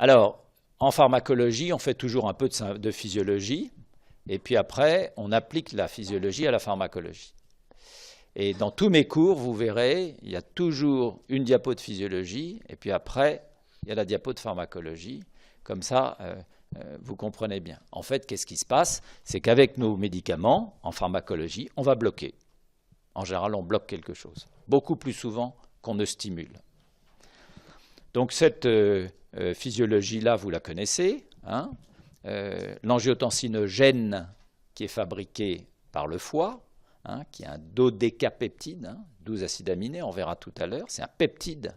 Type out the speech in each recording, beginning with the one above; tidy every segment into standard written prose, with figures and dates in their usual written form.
Alors, en pharmacologie, on fait toujours un peu de physiologie, et puis après, on applique la physiologie à la pharmacologie. Et dans tous mes cours, vous verrez, il y a toujours une diapo de physiologie, et puis après, il y a la diapo de pharmacologie. Comme ça, vous comprenez bien. En fait, qu'est-ce qui se passe? C'est qu'avec nos médicaments, en pharmacologie, on va bloquer. En général, on bloque quelque chose, beaucoup plus souvent qu'on ne stimule. Donc cette physiologie-là, vous la connaissez. Hein, l'angiotensinogène qui est fabriqué par le foie, hein, qui est un dodécapeptide, hein, 12 acides aminés, on verra tout à l'heure, c'est un peptide,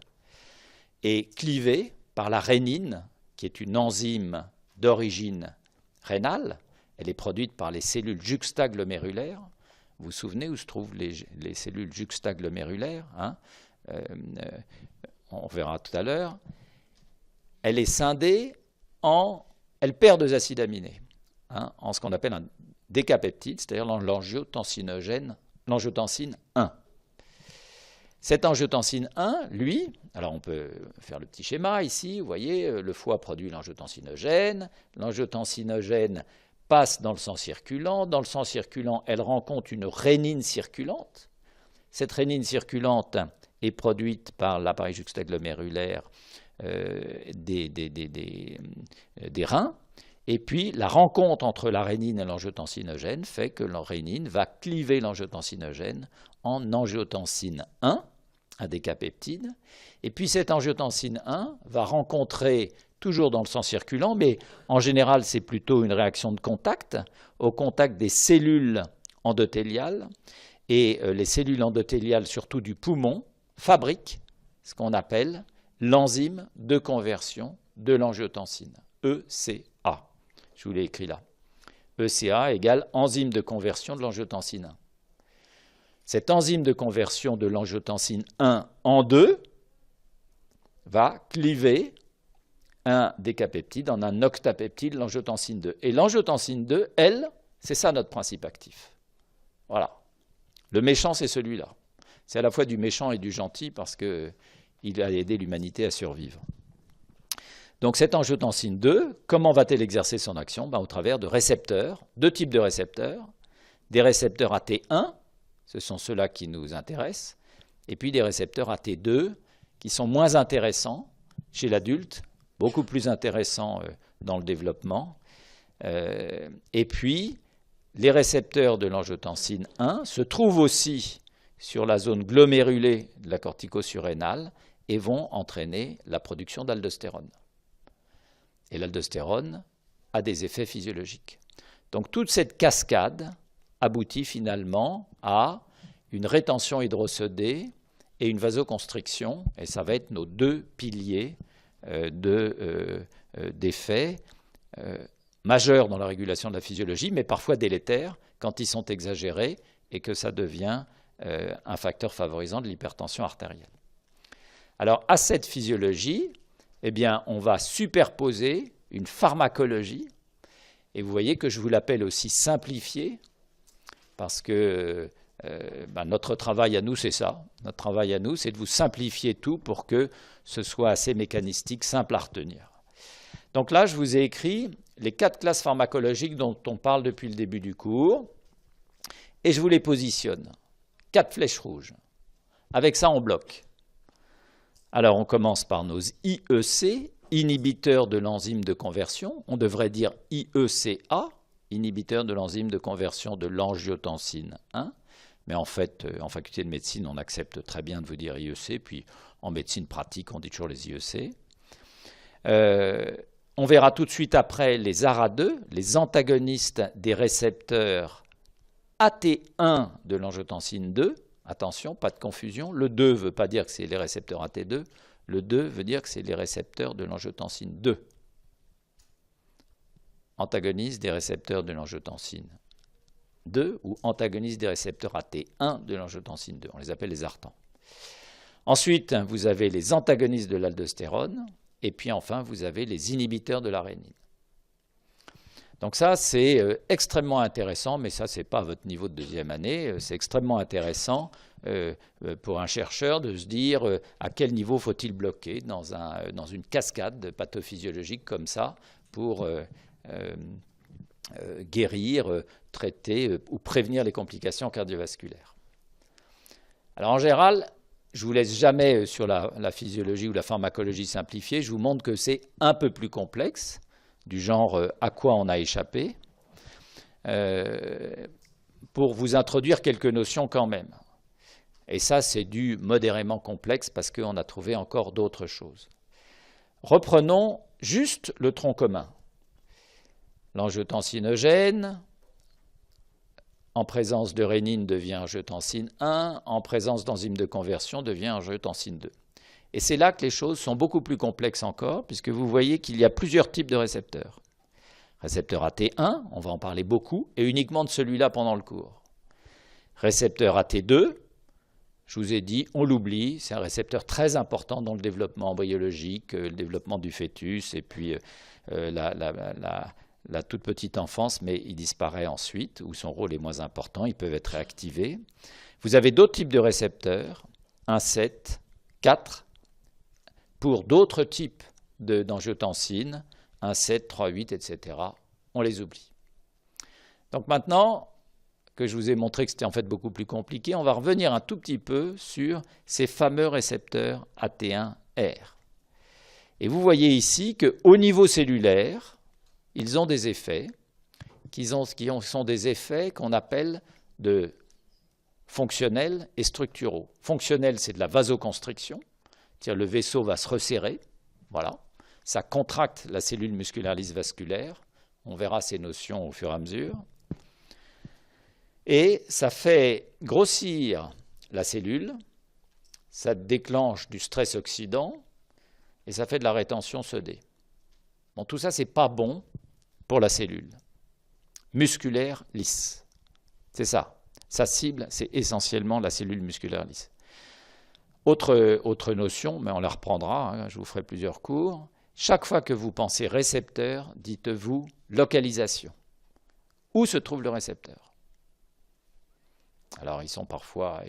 est clivé par la rénine, qui est une enzyme d'origine rénale. Elle est produite par les cellules juxtaglomérulaires. Vous vous souvenez où se trouvent les cellules juxtaglomérulaires, hein, on verra tout à l'heure. Elle est scindée elle perd 2 acides aminés, hein, en ce qu'on appelle un décapeptide, c'est-à-dire l'angiotensine 1. Cette angiotensine 1, lui, alors on peut faire le petit schéma ici, vous voyez, le foie produit l'angiotensinogène passe dans le sang circulant, elle rencontre une rénine circulante. Cette rénine circulante est produite par l'appareil juxtaglomérulaire des reins, et puis la rencontre entre la rénine et l'angiotensinogène fait que la rénine va cliver l'angiotensinogène en angiotensine 1, un décapeptide, et puis cette angiotensine 1 va rencontrer, toujours dans le sang circulant, mais en général c'est plutôt une réaction de contact, au contact des cellules endothéliales, et les cellules endothéliales, surtout du poumon, fabriquent ce qu'on appelle l'enzyme de conversion de l'angiotensine, ECA. Je vous l'ai écrit là. ECA égale enzyme de conversion de l'angiotensine 1. Cette enzyme de conversion de l'angiotensine 1 en 2 va cliver un décapeptide en un octapeptide, l'angiotensine 2. Et l'angiotensine 2, elle, c'est ça notre principe actif. Voilà. Le méchant, c'est celui-là. C'est à la fois du méchant et du gentil parce qu'il a aidé l'humanité à survivre. Donc cette angiotensine 2, comment va-t-elle exercer son action? Au travers de récepteurs, 2 types de récepteurs. Des récepteurs AT1, ce sont ceux-là qui nous intéressent, et puis des récepteurs AT2 qui sont moins intéressants chez l'adulte, beaucoup plus intéressants dans le développement. Et puis, les récepteurs de l'angiotensine 1 se trouvent aussi sur la zone glomérulée de la cortico-surrénale et vont entraîner la production d'aldostérone. Et l'aldostérone a des effets physiologiques. Donc toute cette cascade aboutit finalement à une rétention hydrosodée et une vasoconstriction, et ça va être nos 2 piliers d'effets majeurs dans la régulation de la physiologie, mais parfois délétères quand ils sont exagérés et que ça devient un facteur favorisant de l'hypertension artérielle. Alors à cette physiologie, eh bien, on va superposer une pharmacologie, et vous voyez que je vous l'appelle aussi simplifiée, parce que notre travail à nous, c'est ça. Notre travail à nous, c'est de vous simplifier tout pour que ce soit assez mécanistique, simple à retenir. Donc là, je vous ai écrit les 4 classes pharmacologiques dont on parle depuis le début du cours, et je vous les positionne. 4 flèches rouges. Avec ça, on bloque. Alors, on commence par nos IEC, inhibiteurs de l'enzyme de conversion. On devrait dire IECA, inhibiteur de l'enzyme de conversion de l'angiotensine 1. Mais en fait, en faculté de médecine, on accepte très bien de vous dire IEC, puis en médecine pratique, on dit toujours les IEC. On verra tout de suite après les ARA2, les antagonistes des récepteurs AT1 de l'angiotensine 2. Attention, pas de confusion. Le 2 ne veut pas dire que c'est les récepteurs AT2. Le 2 veut dire que c'est les récepteurs de l'angiotensine 2. Antagonistes des récepteurs de l'angiotensine 2 ou antagonistes des récepteurs AT1 de l'angiotensine 2. On les appelle les ARTAN. Ensuite, vous avez les antagonistes de l'aldostérone. Et puis enfin, vous avez les inhibiteurs de la rénine. Donc ça, c'est extrêmement intéressant, mais ça, ce n'est pas à votre niveau de deuxième année. C'est extrêmement intéressant pour un chercheur de se dire à quel niveau faut-il bloquer dans une cascade pathophysiologique comme ça pour guérir, traiter ou prévenir les complications cardiovasculaires. Alors en général, je ne vous laisse jamais sur la physiologie ou la pharmacologie simplifiée, je vous montre que c'est un peu plus complexe, du genre à quoi on a échappé, pour vous introduire quelques notions quand même. Et ça, c'est du modérément complexe parce qu'on a trouvé encore d'autres choses. Reprenons juste le tronc commun. L'angiotensinogène, en présence de rénine, devient angiotensine 1, en présence d'enzymes de conversion, devient angiotensine 2. Et c'est là que les choses sont beaucoup plus complexes encore, puisque vous voyez qu'il y a plusieurs types de récepteurs. Récepteur AT1, on va en parler beaucoup, et uniquement de celui-là pendant le cours. Récepteur AT2, je vous ai dit, on l'oublie, c'est un récepteur très important dans le développement embryologique, le développement du fœtus, et puis la toute petite enfance, mais il disparaît ensuite, où son rôle est moins important, ils peuvent être réactivés. Vous avez d'autres types de récepteurs, 1, 7, 4, pour d'autres types d'angiotensine, 1, 7, 3, 8, etc. On les oublie. Donc maintenant que je vous ai montré que c'était en fait beaucoup plus compliqué, on va revenir un tout petit peu sur ces fameux récepteurs AT1R. Et vous voyez ici qu'au niveau cellulaire, ils ont des effets qui sont des effets qu'on appelle de fonctionnels et structuraux. Fonctionnels, c'est de la vasoconstriction, c'est-à-dire le vaisseau va se resserrer, voilà, ça contracte la cellule musculaire lisse vasculaire, on verra ces notions au fur et à mesure, et ça fait grossir la cellule, ça déclenche du stress oxydant, et ça fait de la rétention sodée. Bon, tout ça, c'est pas bon pour la cellule musculaire lisse. C'est ça. Sa cible, c'est essentiellement la cellule musculaire lisse. Autre notion, mais on la reprendra, hein, je vous ferai plusieurs cours. Chaque fois que vous pensez récepteur, dites-vous localisation. Où se trouve le récepteur? Alors, ils ont parfois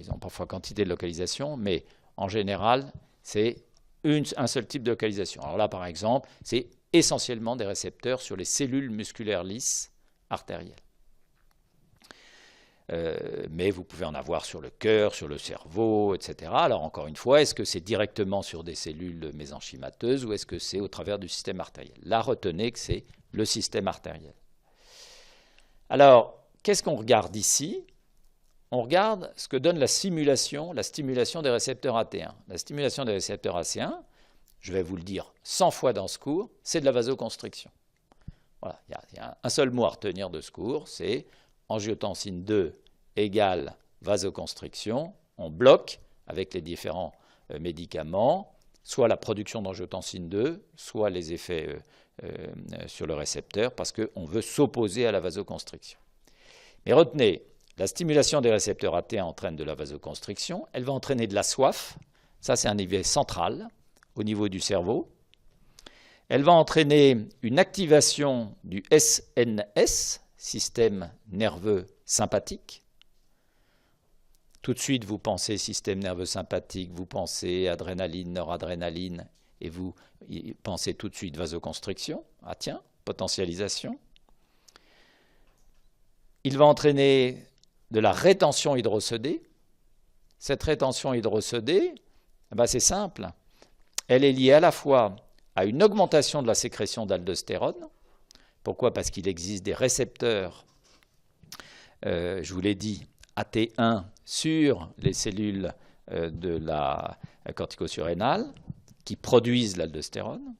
quantité de localisation, mais en général, c'est un seul type de localisation. Alors là, par exemple, c'est essentiellement des récepteurs sur les cellules musculaires lisses artérielles. Mais vous pouvez en avoir sur le cœur, sur le cerveau, etc. Alors encore une fois, est-ce que c'est directement sur des cellules mésenchymateuses ou est-ce que c'est au travers du système artériel? Là, retenez que c'est le système artériel. Alors, qu'est-ce qu'on regarde ici? On regarde ce que donne la stimulation des récepteurs AT1. La stimulation des récepteurs AT1, je vais vous le dire 100 fois dans ce cours, c'est de la vasoconstriction. Voilà, il y a un seul mot à retenir de ce cours, c'est angiotensine 2 égale vasoconstriction. On bloque avec les différents médicaments, soit la production d'angiotensine 2, soit les effets sur le récepteur, parce qu'on veut s'opposer à la vasoconstriction. Mais retenez, la stimulation des récepteurs AT1 entraîne de la vasoconstriction, elle va entraîner de la soif, ça c'est un effet central au niveau du cerveau. Elle va entraîner une activation du SNS, système nerveux sympathique. Tout de suite, vous pensez système nerveux sympathique, vous pensez adrénaline, noradrénaline, et vous pensez tout de suite vasoconstriction. Ah tiens, potentialisation. Il va entraîner de la rétention hydrosodée. Cette rétention hydrosodée, c'est simple. Elle est liée à la fois à une augmentation de la sécrétion d'aldostérone. Pourquoi? Parce qu'il existe des récepteurs, je vous l'ai dit, AT1 sur les cellules de la cortico-surrénale qui produisent l'aldostérone.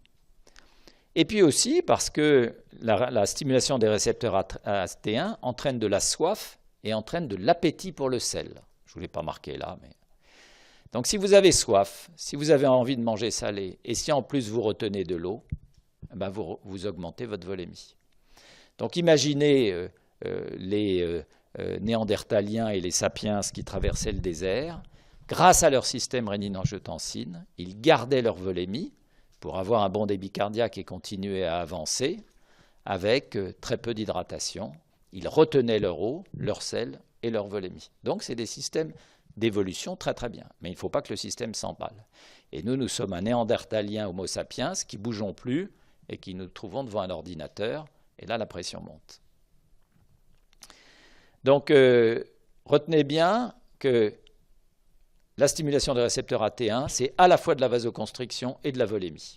Et puis aussi parce que la stimulation des récepteurs AT1 entraîne de la soif et entraîne de l'appétit pour le sel. Je ne vous l'ai pas marqué là, mais... Donc si vous avez soif, si vous avez envie de manger salé, et si en plus vous retenez de l'eau, vous augmentez votre volémie. Donc imaginez les néandertaliens et les sapiens qui traversaient le désert. Grâce à leur système rénine-angiotensine, ils gardaient leur volémie pour avoir un bon débit cardiaque et continuer à avancer. avec très peu d'hydratation. Ils retenaient leur eau, leur sel et leur volémie. Donc c'est des systèmes d'évolution très très bien. Mais il ne faut pas que le système s'emballe. Et nous sommes un néandertalien homo sapiens qui ne bougeons plus et qui nous trouvons devant un ordinateur. Et là, la pression monte. Donc, retenez bien que la stimulation des récepteurs AT1, c'est à la fois de la vasoconstriction et de la volémie.